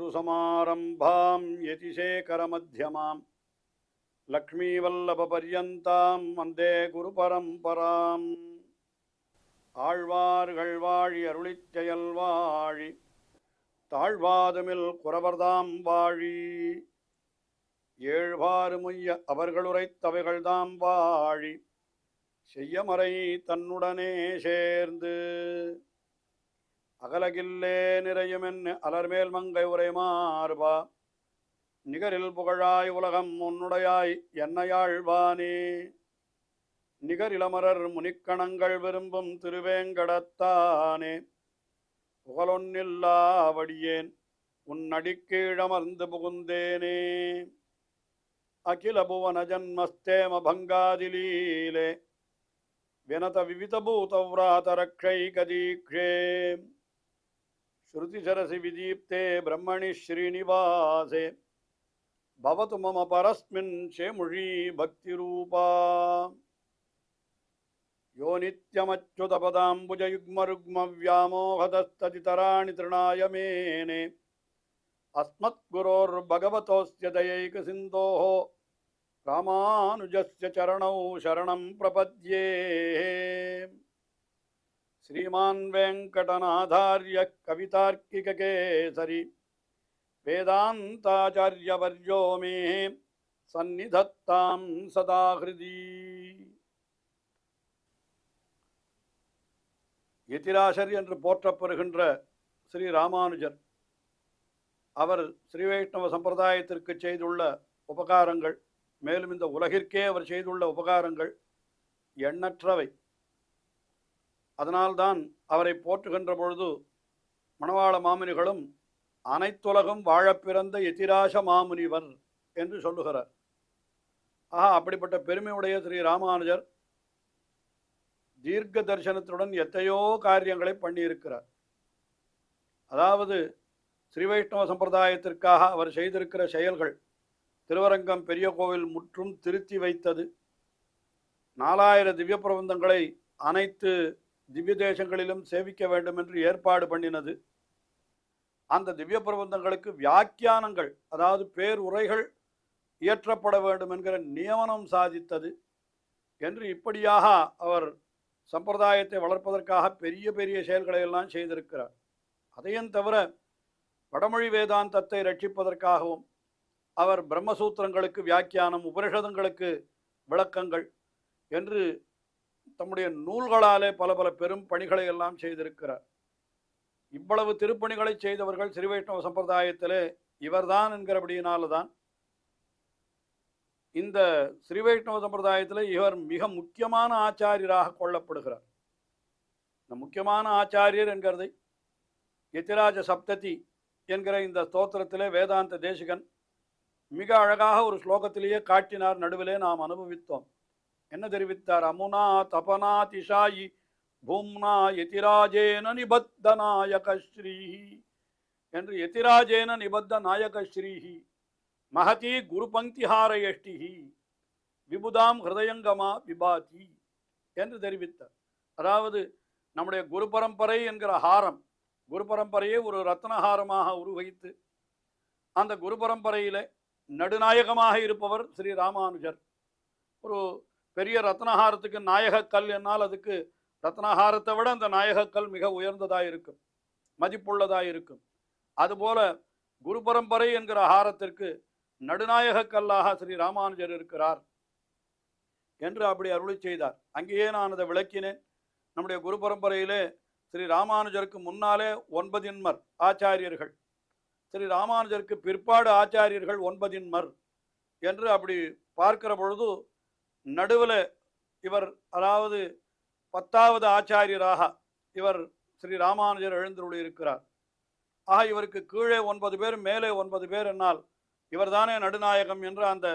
अस्मत्गुरुसमारम्भां यतिशेखरमध्यमां लक्ष्मीवल्लभपर्यन्तां वन्दे गुरुपरम्पराम् ஆழ்வார்கள் வாழி அருளிச் செயல் வாழி தாழ்வாதுமில் குறவர்தாம் வாழி ஏழ்வாறு முய்ய அவர்களுரைத்தவைகள்தாம் வாழி செய்யமறை தன்னுடனே சேர்ந்து அகலகில்லே நிறையுமென்னு அலர்மேல் மங்கை உரை மார்பா நிகரில் புகழாய் உலகம் உன்னுடையாய் என்னையாழ்வானே நிகரிலமரர் முனிக்கணங்கள் விரும்பும் திருவேங்கடத்தானே புகழொன்னில்லாவடியேன் உன் அடிக்கீழமர்ந்து புகுந்தேனே அகில புவன ஜன்மஸ்தேம பங்காதிலீலே வினத விவிதபூதவ்ராத ரக்ஷைகதீக்ஷே ஸ்ருதிசரசி விதீப்தே பிரம்மணி ஸ்ரீனிவாசே பவது மம பரஸ்மின் சேமுழி பக்திரூபா யோ நித்யமச்சுதபதாம்புஜயுக்மருக்மவ்யாமோகதஸ்ததிதராணி திருணாய மேனே அஸ்மத்குரோர்பகவதோஸ்ய தயைகசிந்தோः ராமானுஜஸ்ய சரணௌ சரணம் பிரபத்யே ஸ்ரீமான் வெங்கடநாதார்ய கவிதார்க்கிககேசரி வேதாந்தாச்சார்யவர்யோ மே சந்நிதத்தாம் சதா ஹிருதி. யதிராசர் என்று போற்றப்பெறுகின்ற ஸ்ரீ ராமானுஜர் அவர் ஸ்ரீ வைஷ்ணவ சம்பிரதாயத்திற்கு செய்துள்ள உபகாரங்கள், மேலும் இந்த உலகிற்கே அவர் செய்துள்ள உபகாரங்கள் எண்ணற்றவை. அதனால்தான் அவரை போற்றுகின்ற பொழுது மணவாள மாமுனிகளும் அனைத்துலகும் வாழப்பிறந்த யதிராச மாமுனிவர் என்று சொல்லுகிறார். அப்படிப்பட்ட பெருமையுடைய ஸ்ரீ ராமானுஜர் தீர்க்க தரிசனத்துடன் எத்தையோ காரியங்களை பண்ணியிருக்கிறார். அதாவது ஸ்ரீ வைஷ்ணவ சம்பிரதாயத்திற்காக அவர் செய்திருக்கிற செயல்கள், திருவரங்கம் பெரிய கோவில் முற்றும் திருத்தி வைத்தது, 4000 திவ்ய பிரபந்தங்களை அனைத்து திவ்ய தேசங்களிலும் சேவிக்க வேண்டும் என்று ஏற்பாடு பண்ணினது, அந்த திவ்ய பிரபந்தங்களுக்கு வியாக்கியானங்கள் அதாவது பேருரைகள் இயற்றப்பட வேண்டும் என்கிற நியமனம் சாதித்தது என்று இப்படியாக அவர் சம்பிரதாயத்தை வளர்ப்பதற்காக பெரிய பெரிய செயல்களை எல்லாம் செய்திருக்கிறார். அதையும் தவிர வடமொழி வேதாந்தத்தை ரட்சிப்பதற்காகவும் அவர் பிரம்மசூத்திரங்களுக்கு வியாக்கியானம், உபனிஷதங்களுக்கு விளக்கங்கள் என்று தம்முடைய நூல்களாலே பல பல பெரும் பணிகளை எல்லாம் செய்திருக்கிறார். இவ்வளவு திருப்பணிகளை செய்தவர்கள் ஸ்ரீ வைஷ்ணவ சம்பிரதாயத்திலே இவர்தான் என்கிறபடியினால்தான் இந்த ஸ்ரீ வைஷ்ணவ சம்பிரதாயத்தில் இவர் மிக முக்கியமான ஆச்சாரியராக கொள்ளப்படுகிறார். இந்த முக்கியமான ஆச்சாரியர் என்கிறதை யதிராஜ சப்ததி என்கிற இந்த ஸ்தோத்திரத்திலே வேதாந்த தேசிகன் மிக அழகாக ஒரு ஸ்லோகத்திலேயே காட்டினார். நடுவிலே நாம் அனுபவித்தோம். என்ன தெரிவித்தார்? அமுனா தபனா திஷாயி பூம்னா யதிராஜேன நிபத்த நாயகஸ்ரீஹி என்று. யதிராஜேன நிபத்த நாயகஸ்ரீஹி மகதி குரு பங்கிஹாரயஷ்டிஹி விபுதாம் ஹிருதயங்கமா விபாதி என்று தெரிவித்தார். அதாவது நம்முடைய குரு பரம்பரை என்கிற ஹாரம், குரு பரம்பரையை ஒரு ரத்னஹாரமாக உருவகித்து அந்த குரு பரம்பரையிலே நடுநாயகமாக இருப்பவர் ஸ்ரீ ராமானுஜர். ஒரு பெரிய ரத்னஹாரத்துக்கு நாயகக்கல் என்னால் அதுக்கு ரத்னஹாரத்தை விட அந்த நாயகக்கல் மிக உயர்ந்ததாக இருக்கும், மதிப்புள்ளதாக இருக்கும். அதுபோல குரு பரம்பரை என்கிற ஹாரத்திற்கு நடுநாயக கல்லாக ஸ்ரீ ராமானுஜர் இருக்கிறார் என்று அப்படி அருளி செய்தார். அங்கேயே நான் அதை விளக்கினேன். நம்முடைய குரு பரம்பரையிலே ஸ்ரீ ராமானுஜருக்கு முன்னாலே 9 ஆச்சாரியர்கள், ஸ்ரீ ராமானுஜருக்கு பிற்பாடு ஆச்சாரியர்கள் 9 என்று அப்படி பார்க்கிற பொழுது நடுவில் இவர், அதாவது 10வது ஆச்சாரியராக இவர் ஸ்ரீ ராமானுஜர் எழுந்தருளியிருக்கிறார். இவருக்கு கீழே 9 பேர், மேலே 9 பேர் என்னால் இவர்தானே நடுநாயகம் என்று அந்த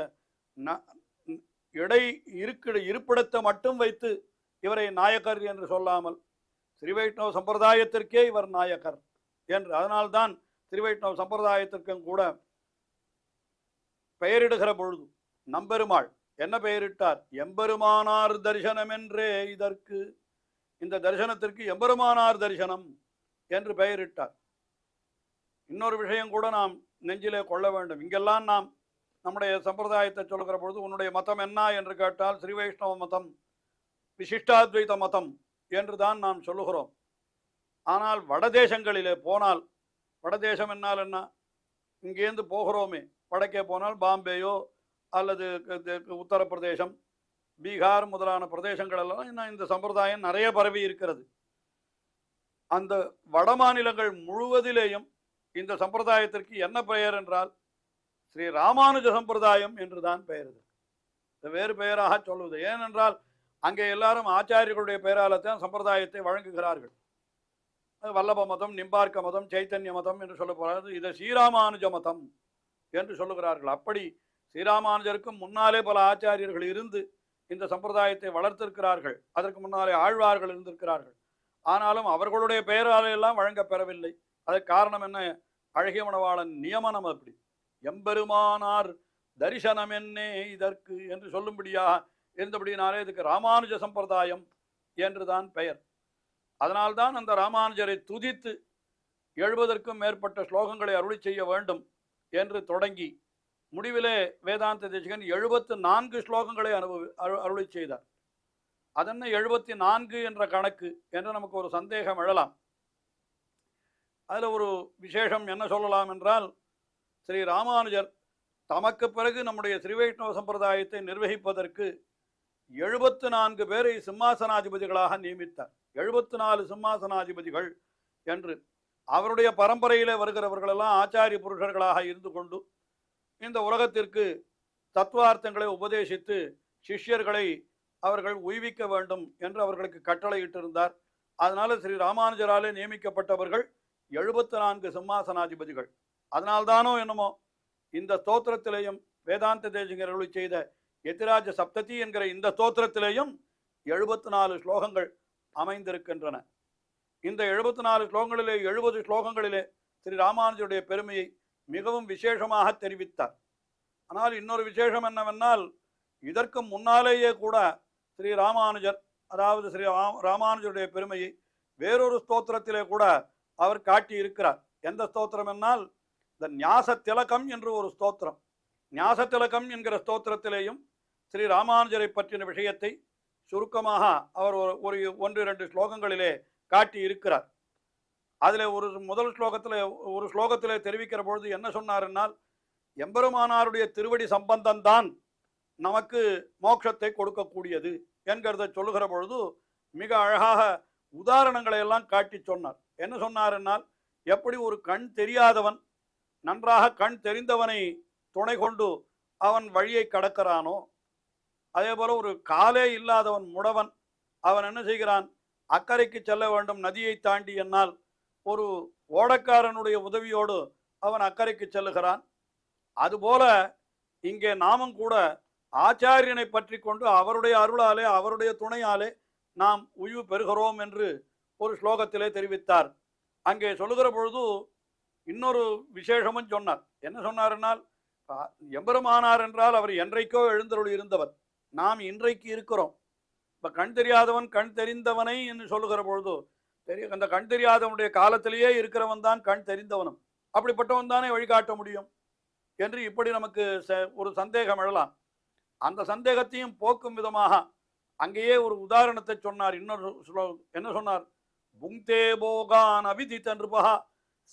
இருப்பிடத்தை மட்டும் வைத்து இவரை நாயக்கர் என்று சொல்லாமல் ஸ்ரீ வைஷ்ணவ சம்பிரதாயத்திற்கே இவர் நாயக்கர் என்று. அதனால்தான் ஸ்ரீ வைஷ்ணவ சம்பிரதாயத்திற்கும் கூட பெயரிடுகிற பொழுது நம்பெருமாள் என்ன பெயரிட்டார்? எம்பெருமானார் தரிசனம் என்றே இதற்கு, இந்த தரிசனத்திற்கு எம்பெருமானார் தரிசனம் என்று பெயரிட்டார். இன்னொரு விஷயம் கூட நாம் நெஞ்சிலே கொள்ள வேண்டும். இங்கெல்லாம் நாம் நம்முடைய சம்பிரதாயத்தை சொல்கிற பொழுது உன்னுடைய மதம் என்ன என்று கேட்டால் ஸ்ரீ வைஷ்ணவ மதம், விசிஷ்டாத்வைத மதம் என்று தான் நாம் சொல்லுகிறோம். ஆனால் வடதேசங்களிலே போனால், வடதேசம் என்னால் என்ன, இங்கேருந்து போகிறோமே வடக்கே போனால் பாம்பேயோ அல்லது உத்தரப்பிரதேசம், பீகார் முதலான பிரதேசங்களெல்லாம் இன்னும் இந்த சம்பிரதாயம் நிறைய பரவி இருக்கிறது. அந்த வட மாநிலங்கள் முழுவதிலேயும் இந்த சம்பிரதாயத்திற்கு என்ன பெயர் என்றால் ஸ்ரீ ராமானுஜ சம்பிரதாயம் என்றுதான் பெயர். இது வேறு பெயராக சொல்வது. ஏனென்றால் அங்கே எல்லாரும் ஆச்சாரியர்களுடைய பெயரால் தான் சம்பிரதாயத்தை வழங்குகிறார்கள். வல்லப மதம், நிம்பார்க்க மதம், சைத்தன்ய மதம் என்று சொல்லப்படுறது. இதை ஸ்ரீராமானுஜ மதம் என்று சொல்லுகிறார்கள். அப்படி ஸ்ரீராமானுஜருக்கும் முன்னாலே பல ஆச்சாரியர்கள் இருந்து இந்த சம்பிரதாயத்தை வளர்த்திருக்கிறார்கள். அதற்கு முன்னாலே ஆழ்வார்கள் இருந்திருக்கிறார்கள். ஆனாலும் அவர்களுடைய பெயராலெல்லாம் வழங்கப் பெறவில்லை. அதற்கு காரணம் என்ன? அழகிய மணவாளன் நியமனம் அப்படி. எம்பெருமானார் தரிசனம் என்னே இதற்கு என்று சொல்லும்படியா இருந்தபடினாலே இதுக்கு ராமானுஜ சம்பிரதாயம் என்றுதான் பெயர். அதனால்தான் அந்த ராமானுஜரை துதித்து 70க்கும் மேற்பட்ட ஸ்லோகங்களை அருளி செய்ய வேண்டும் என்று தொடங்கி முடிவிலே வேதாந்த தேசிகன் 74 ஸ்லோகங்களை அருளி செய்தார். அதென்ன 74 என்ற கணக்கு என்று நமக்கு ஒரு சந்தேகம் எழலாம். அதில் ஒரு விசேஷம் என்ன சொல்லலாம் என்றால், ஸ்ரீ ராமானுஜர் தமக்கு பிறகு நம்முடைய ஸ்ரீ வைஷ்ணவ சம்பிரதாயத்தை நிர்வகிப்பதற்கு 74 பேரை சிம்மாசனாதிபதிகளாக நியமித்தார். 74 சிம்மாசனாதிபதிகள் என்று. அவருடைய பரம்பரையிலே வருகிறவர்களெல்லாம் ஆச்சாரிய புருஷர்களாக இருந்து கொண்டு இந்த உலகத்திற்கு தத்துவார்த்தங்களை உபதேசித்து சிஷ்யர்களை அவர்கள் உய்விக்க வேண்டும் என்று அவர்களுக்கு கட்டளையிட்டிருந்தார். அதனால ஸ்ரீ ராமானுஜராலே நியமிக்கப்பட்டவர்கள் 74 சிம்மாசனாதிபதிகள். அதனால்தானோ என்னமோ இந்த ஸ்தோத்திரத்திலேயும் வேதாந்த தேசிகர்கள் செய்த யதிராஜ சப்ததி என்கிற இந்த ஸ்தோத்திரத்திலேயும் 74 ஸ்லோகங்கள் அமைந்திருக்கின்றன. இந்த 74 ஸ்லோகங்களிலே 70 ஸ்லோகங்களிலே ஸ்ரீ ராமானுஜருடைய பெருமையை மிகவும் விசேஷமாக தெரிவித்தார். ஆனால் இன்னொரு விசேஷம் என்னவென்னால், இதற்கு முன்னாலேயே கூட ஸ்ரீ ராமானுஜர், அதாவது ஸ்ரீ ராமானுஜருடைய பெருமையை வேறொரு ஸ்தோத்திரத்திலே கூட அவர் காட்டி இருக்கிறார். எந்த ஸ்தோத்திரம் என்னால், இந்த ஞாச திலகம் என்று ஒரு ஸ்தோத்திரம். ஞாச திலகம் என்கிற ஸ்தோத்திரத்திலேயும் ஸ்ரீ ராமானுஜரை பற்றின விஷயத்தை சுருக்கமாக அவர் ஒரு 1-2 ஸ்லோகங்களிலே காட்டி இருக்கிறார். அதில் முதல் ஸ்லோகத்திலே தெரிவிக்கிற பொழுது என்ன சொன்னார்னால், எம்பெருமானாருடைய திருவடி சம்பந்தம்தான் நமக்கு மோட்சத்தை கொடுக்கக்கூடியது என்கிறத சொல்லுகிற பொழுது மிக அழகாக உதாரணங்களை எல்லாம் காட்டி சொன்னார். என்ன சொன்னார்னால், எப்படி ஒரு கண் தெரியாதவன் நன்றாக கண் தெரிந்தவனை துணை கொண்டு அவன் வழியை கடக்கிறானோ, அதே போல ஒரு காலே இல்லாதவன் முடவன் அவன் என்ன செய்கிறான், அக்கறைக்கு செல்ல வேண்டும் நதியை தாண்டி என்னால் ஒரு ஓடக்காரனுடைய உதவியோடு அவன் அக்கறைக்கு செல்லுகிறான். அதுபோல இங்கே நாமும் கூட ஆச்சாரியனை பற்றி கொண்டு அவருடைய அருளாலே அவருடைய துணையாலே நாம் உய்வு பெறுகிறோம் என்று ஒரு ஸ்லோகத்திலே தெரிவித்தார். அங்கே சொல்லுகிற பொழுது இன்னொரு விசேஷமும் சொன்னார். என்ன சொன்னார்னால், எம்பெருமானார் என்றால் அவர் என்றைக்கோ எழுந்தருள் இருந்தவர், நாம் இன்றைக்கு இருக்கிறோம். இப்போ கண் தெரியாதவன் கண் தெரிந்தவனை என்று சொல்லுகிற பொழுது அந்த கண் தெரியாதவனுடைய காலத்திலேயே இருக்கிறவன் தான் கண் தெரிந்தவனும், அப்படிப்பட்டவன் தானே வழிகாட்ட முடியும் என்று இப்படி நமக்கு ஒரு சந்தேகம் எழலாம். அந்த சந்தேகத்தையும் போக்கும் விதமாக அங்கேயே ஒரு உதாரணத்தை சொன்னார். இன்னொரு என்ன சொன்னார், புங்தே போகான் அபிதித நிருபஹ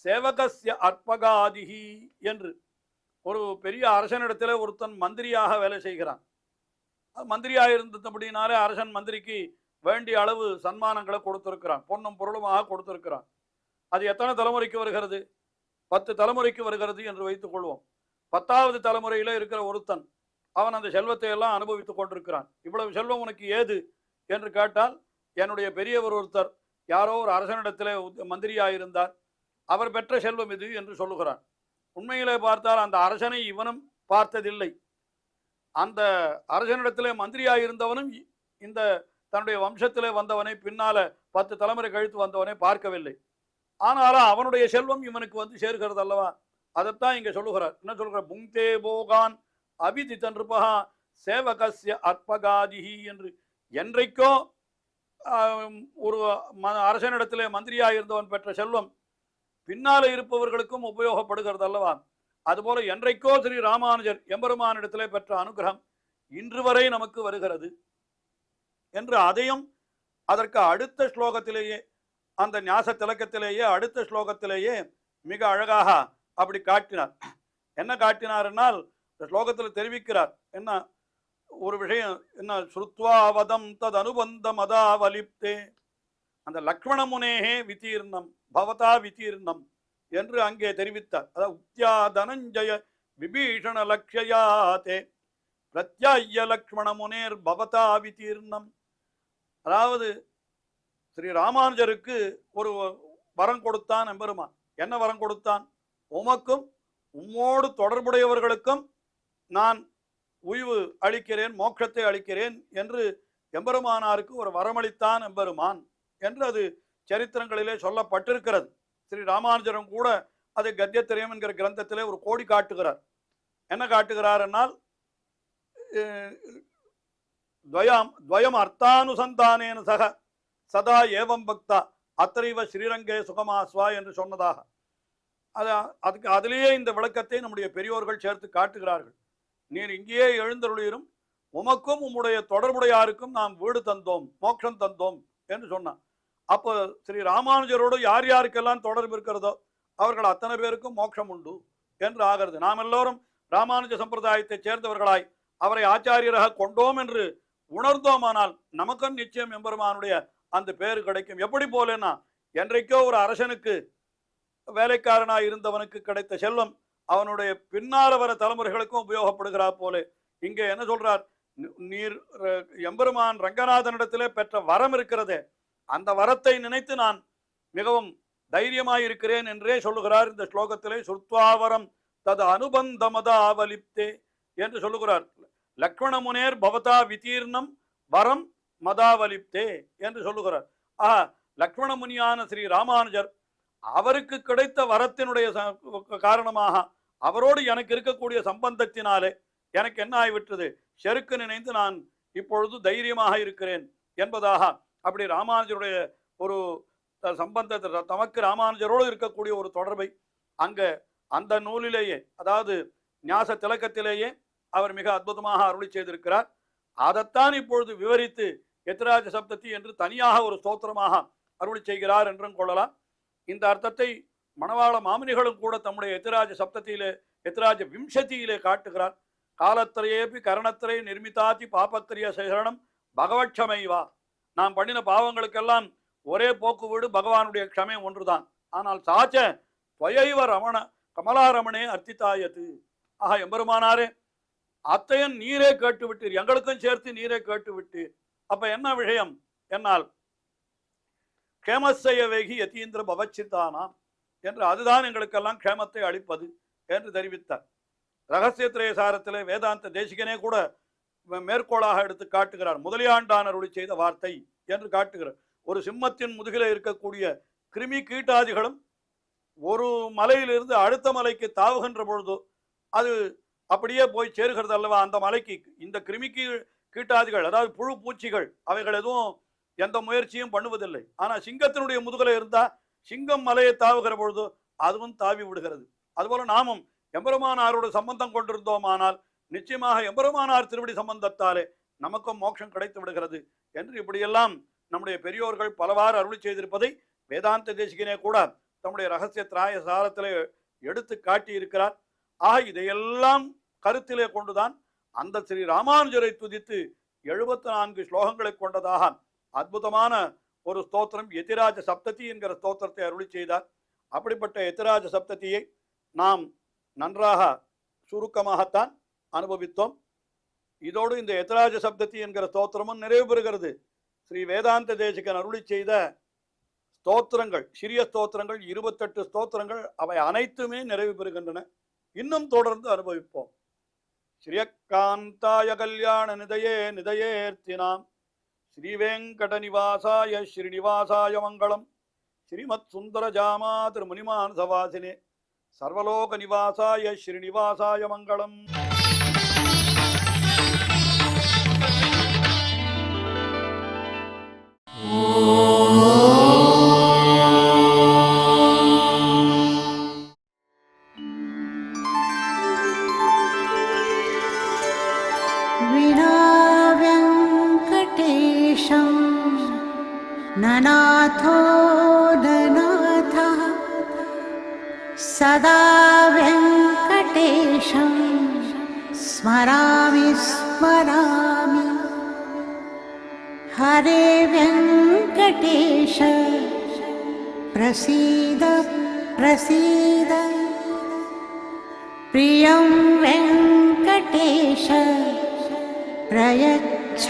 சேவகஸ்ய அற்பகாதிஹி என்று. ஒரு பெரிய அரசனிடத்திலே ஒருத்தன் மந்திரியாக வேலை செய்கிறான். மந்திரியாக இருந்தபடினாலே அரசன் மந்திரிக்கு வேண்டிய அளவு சன்மானங்களை கொடுத்திருக்கிறான், பொன்னும் பொருளுமாக கொடுத்திருக்கிறான். அது எத்தனை தலைமுறைக்கு வருகிறது? 10 தலைமுறைக்கு வருகிறது என்று வைத்துக் கொள்வோம். 10வது தலைமுறையில இருக்கிற ஒருத்தன் அவன் அந்த செல்வத்தை எல்லாம் அனுபவித்துக் கொண்டிருக்கிறான். இவ்வளவு செல்வம் உனக்கு ஏது என்று கேட்டால், என்னுடைய பெரியவர் ஒருத்தர் யாரோ ஒரு அரசனிடத்திலே மந்திரியாயிருந்தார், அவர் பெற்ற செல்வம் இது என்று சொல்லுகிறான். உண்மையிலே பார்த்தால் அந்த அரசனை இவனும் பார்த்ததில்லை. அந்த அரசனிடத்திலே மந்திரியாயிருந்தவனும் இந்த தன்னுடைய வம்சத்திலே வந்தவனை பின்னால 10 தலைமுறை கழித்து வந்தவனை பார்க்கவில்லை. ஆனாலும் அவனுடைய செல்வம் இவனுக்கு வந்து சேர்கிறது அல்லவா? அதைத்தான் இங்க சொல்லுகிறார். என்ன சொல்கிறார், புங்தே போகான் அபிதித நிருபஹ சேவகஸ்ய அற்பகாதிஹி என்று. என்றைக்கோ ஒரு அரசனிடத்திலே மந்திரியாக இருந்தவன் பெற்ற செல்வம் பின்னால இருப்பவர்களுக்கும் உபயோகப்படுகிறது அல்லவா? அதுபோல என்றைக்கோ ஸ்ரீ ராமானுஜர் எம்பெருமானிடத்திலே பெற்ற அனுகிரகம் இன்று வரை நமக்கு வருகிறது என்று அதையும் அதற்கு அடுத்த ஸ்லோகத்திலேயே, அந்த ஞாச திலக்கத்திலேயே அடுத்த ஸ்லோகத்திலேயே மிக அழகாக அப்படி காட்டினார். என்ன காட்டினார்னால் இந்த ஸ்லோகத்தில் தெரிவிக்கிறார். என்ன ஒரு விஷயம், என்ன ஸ்ருத்வாவதம் தது அனுபந்த மதாவலிப்தே, அந்த லக்ஷ்மண முனேகே விதீர்ணம் பவதா விதீர்ணம் என்று அங்கே தெரிவித்தார். அதாவது உத்யா தனஞ்சய விபீஷண லக்ஷயாதே பிரத்யாய லக்ஷ்மண முனேர் பவதா விதீர்ணம். அதாவது ஸ்ரீ ராமானுஜருக்கு ஒரு வரம் கொடுத்தான் எம்பெருமான். என்ன வரம் கொடுத்தான்? உமக்கும் உம்மோடு தொடர்புடையவர்களுக்கும் நான் உய்வு அளிக்கிறேன், மோட்சத்தை அளிக்கிறேன் என்று எம்பெருமானாருக்கு ஒரு வரமளித்தான் எம்பெருமான் என்று அது சரித்திரங்களிலே சொல்லப்பட்டிருக்கிறது. ஸ்ரீ ராமானுஜரும் கூட அது கத்தியத்திரயம் என்கிற கிரந்தத்திலே ஒரு கோடி காட்டுகிறார். என்ன காட்டுகிறார் என்னால், துவயம் அர்த்தானுசந்தானேன சக சதா ஏவம் பக்தா அத்தரைவ ஸ்ரீரங்கே சுகமாஸ்வா என்று சொன்னதாக அதுக்கு அதிலேயே இந்த விளக்கத்தை நம்முடைய பெரியோர்கள் சேர்த்து காட்டுகிறார்கள். நீர் இங்கேயே எழுந்தருளிரும், உமக்கும் உம்முடைய தொடர்புடையாருக்கும் நாம் வீடு தந்தோம், மோட்சம் தந்தோம் என்று சொன்னான். அப்போ ஸ்ரீ ராமானுஜரோடு யார் யாருக்கெல்லாம் தொடர்பு இருக்கிறதோ அவர்கள் அத்தனை பேருக்கும் மோட்சம் உண்டு என்று ஆகிறது. நாம் எல்லோரும் ராமானுஜ சம்பிரதாயத்தை சேர்ந்தவர்களாய் அவரை ஆச்சாரியராக கொண்டோம் என்று உணர்ந்தோமானால் நமக்கும் நிச்சயம் எம்பெருமானுடைய அந்த பேரு கிடைக்கும். எப்படி போலேன்னா, என்றைக்கோ ஒரு அரசனுக்கு வேலைக்காரனாய் இருந்தவனுக்கு கிடைத்த செல்வம் அவனுடைய பின்னால வர தலைமுறைகளுக்கும் உபயோகப்படுகிறார் போலே இங்கே என்ன சொல்றார்? நீர் எம்பெருமான் ரங்கநாதனிடத்திலே பெற்ற வரம் இருக்கிறதே, அந்த வரத்தை நினைத்து நான் மிகவும் தைரியமாயிருக்கிறேன் என்றே சொல்லுகிறார் இந்த ஸ்லோகத்திலே. சுர்த்வாவரம் தது அனுபந்த மதாவலிப்தே என்று சொல்லுகிறார். லக்ஷ்மண முனேர் பவதா விதீர்ணம் வரம் மதாவலிப்தே என்று சொல்லுகிறார். லக்ஷ்மண முனியான ஸ்ரீ ராமானுஜர் அவருக்கு கிடைத்த வரத்தினுடைய காரணமாக அவரோடு எனக்கு இருக்கக்கூடிய சம்பந்தத்தினாலே எனக்கு என்ன ஆகிவிட்டது, செருக்கு நினைந்து நான் இப்பொழுது தைரியமாக இருக்கிறேன் என்பதாக அப்படி ராமானுஜருடைய ஒரு சம்பந்தத்தை, தமக்கு ராமானுஜரோடு இருக்கக்கூடிய ஒரு தொடர்பை அங்க அந்த நூலிலேயே, அதாவது ஞாச திலக்கத்திலேயே அவர் மிக அற்புதமாக அருளி செய்திருக்கிறார். அதைத்தான் இப்பொழுது விவரித்து யதிராஜ சப்ததி என்று தனியாக ஒரு ஸ்தோத்திரமாக அருளி செய்கிறார் என்றும் கொள்ளலாம். இந்த அர்த்தத்தை மணவாள மாமுனிகளும் கூட தம்முடைய யதிராஜ சப்தத்திலே, யதிராஜ விம்சதியிலே காட்டுகிறார். காலத்திரையேபி கரணத்திரை நிர்மிதாதி பாபத்திரிய சரணம் பகவட்சமைவா. நாம் பண்ணின பாவங்களுக்கெல்லாம் ஒரே போக்கு வீடு பகவானுடைய க்ஷமை ஒன்றுதான். ஆனால் சாச்ச துவயைவ ரமண கமலாரமணே அர்த்தித்தாயத்து. ஆக எம்பெருமானாரே, அத்தையன் நீரே கேட்டு விட்டீர், எங்களுக்கும் சேர்த்து நீரே கேட்டு விட்டீர். அப்ப என்ன விஷயம் என்னால் க்ஷேமசய வேகி யதீந்திர பவச்சித்தானாம் என்று, அதுதான் எங்களுக்கெல்லாம் க்ஷேமத்தை அளிப்பது என்று தெரிவித்தார். ரகசியத்திரய சாரத்திலே வேதாந்த தேசிகனே கூட மேற்கோளாக எடுத்து காட்டுகிறார். முதலியாண்டான் அருளி செய்த வார்த்தை என்று காட்டுகிறார். ஒரு சிம்மத்தின் முதுகிலே இருக்கக்கூடிய கிருமி கீட்டாதிகளும் ஒரு மலையிலிருந்து அடுத்த மலைக்கு தாவுகின்ற பொழுது அது அப்படியே போய் சேருகிறது அல்லவா அந்த மலைக்கு. இந்த கிருமி கீட்டாதிகள், அதாவது புழு பூச்சிகள், அவைகள் எதுவும் எந்த முயற்சியும் பண்ணுவதில்லை. ஆனால் சிங்கத்தினுடைய முதுகில இருந்தா சிங்கம் மலையை தாவுகிற பொழுது அதுவும் தாவி விடுகிறது. அதுபோல நாமும் எம்பெருமானாரோடு சம்பந்தம் கொண்டிருந்தோமானால் நிச்சயமாக எம்பெருமானார் திருவடி சம்பந்தத்தாலே நமக்கும் மோட்சம் கிடைத்து விடுகிறது என்று இப்படியெல்லாம் நம்முடைய பெரியோர்கள் பலவாறு அருளி செய்திருப்பதை வேதாந்த தேசிகனே கூட தம்முடைய ரகசிய திராய சாரத்திலே எடுத்து காட்டி இருக்கிறார். இதையெல்லாம் கருத்திலே கொண்டுதான் அந்த ஸ்ரீ ராமானுஜரை துதித்து 74 ஸ்லோகங்களை கொண்டதாக அற்புதமான ஒரு ஸ்தோத்திரம் யதிராஜ சப்ததி என்கிற ஸ்தோத்திரத்தை அருளி செய்தார். அப்படிப்பட்ட யதிராஜ சப்ததியை நாம் நன்றாக சுருக்கமாகத்தான் அனுபவித்தோம். இதோடு இந்த யதிராஜ சப்ததி என்கிற ஸ்தோத்திரமும் நிறைவு பெறுகிறது. ஸ்ரீ வேதாந்த தேசிகன் அருளி செய்த ஸ்தோத்திரங்கள், சிறிய ஸ்தோத்திரங்கள் 28 ஸ்தோத்திரங்கள், அவை அனைத்துமே நிறைவு பெறுகின்றன. இன்னும் தொடர்ந்து அனுபவிப்போம். ஸ்ரீயக்காந்தாய கல்யாண நிதயே நிதயேர்த்தினாம் ஸ்ரீவேங்கட நிவாசாய ஸ்ரீனிவாசாய மங்களம். ஸ்ரீமத் சுந்தர ஜாமா திருமுனிமான் சவாசினே சர்வலோக நிவாசாய ஸ்ரீனிவாசாய மங்களம். Oh अनाथो ननाथः सदा वेङ्कटेशं स्मरामि स्मरामि। हरे वेङ्कटेश प्रसीद प्रसीद। प्रियं वेङ्कटेश प्रयच्छ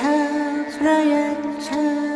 प्रयच्छ।